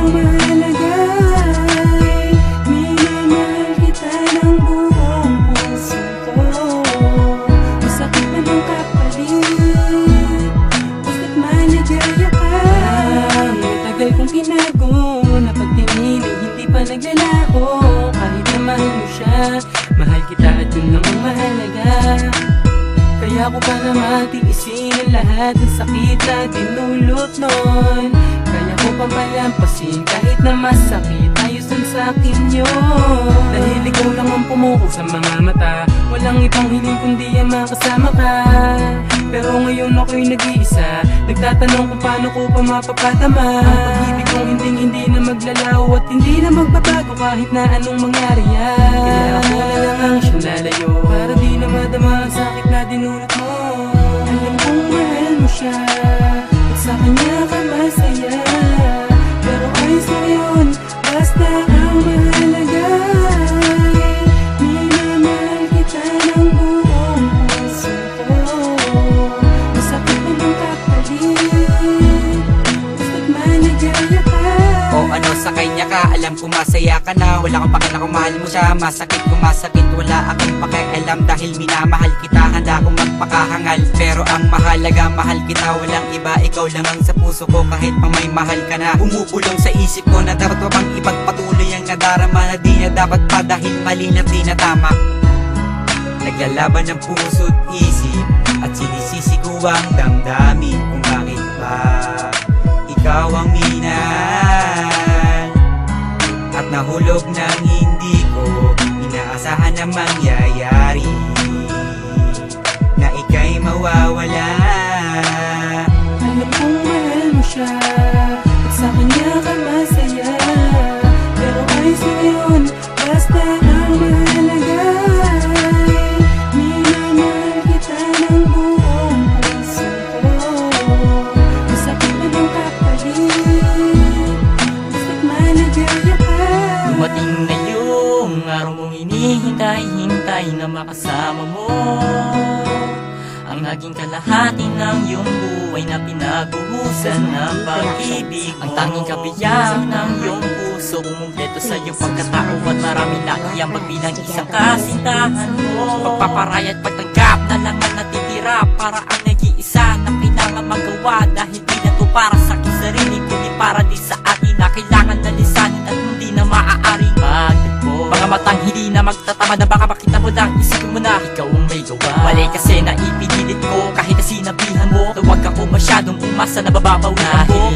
ang mahalaga ay minamahal kita ng buong puso ko. Masakit man ang kapalit, basta't maligaya ka. Matagal kong pinago na pagtinili, hindi pa naglalaho. Kahit na mahal mo siya, mahal kita at yun ang mahalaga. Kaya ko pa naman tiisin ang lahat ng sakit na dinulot nun. Kaya ko pa malampasin kahit na masakit, ayos lang sa'kin yun. Dahil ikaw lang ang pumuko sa mga mata, walang ibang hiling kundi ang makasama ka. Pero ngayon ako'y nag-iisa, nagtatanong kung paano ko pa mapapatama ang pag-ibig kong hindi na maglalaho at hindi na magbabago kahit na anong mangyari yan. Kaya ako na lang ang siyang lalayo para di na madama ang sakit na dinulot mo. Alam kong mahal mo siya at sa kanya ka masaya, pero ayos na yun, basta ang mahalaga ay minamahal kita ng buong puso ko. Masakit man ang kapalit, basta't maligaya ka. O ano sa kanya ka, alam ko masaya ka na. Wala kang pakala kung mahal mo siya, masakit kung masakit, wala akong pakialam. Dahil minamahal kita, handa akong magpakahangal. Pero ang mahalaga, mahal kita, walang iba, ikaw lang ang sa puso ko. Kahit pa may mahal ka na, bumubulong sa isip ko na dapat pa bang ipagpatuloy ang nadarama na di na dapat pa dahil mali na di na tama. Naglalaban ng puso't isip at sinisisi ko ang damdamin kung bakit ba ikaw ang minahal at nahulog nang hindi ko inaasahan na mangyayari, na ika'y mawawala. Alam kong mahal mo siya at sa kanya ka masaya, pero ayos na yun, basta ang mahalaga ay minamahal kita ng buong puso ko. Masakit man ang kapalit, basta't maligaya ka. Dumating na yung araw mong hinihintay na makasama mo, ang naging kalahati ng iyong buhay na pinagbuhusan ng pag-ibig mo. Ang tanging kabiyang ng iyong puso, kumumpleto sa iyong pagkatao at marami laki ang pagbilang isang kasintahan mo. Pagpaparaya at pagtanggap na lang ang natitira para ang nag-iisa na kailangan magawa. Dahil di na to para sa aking sarili, kundi para din sa atin na kailangan na lisanin at hindi na maaaring magtagpo. Mga matang hindi na magtatama na baka makita mo lang, isipin mo na ikaw ang may gawa. Mali kasi na ipinilit ko kahit na sinabihan mo na huwag ako masyadong umasa na bababawian mo.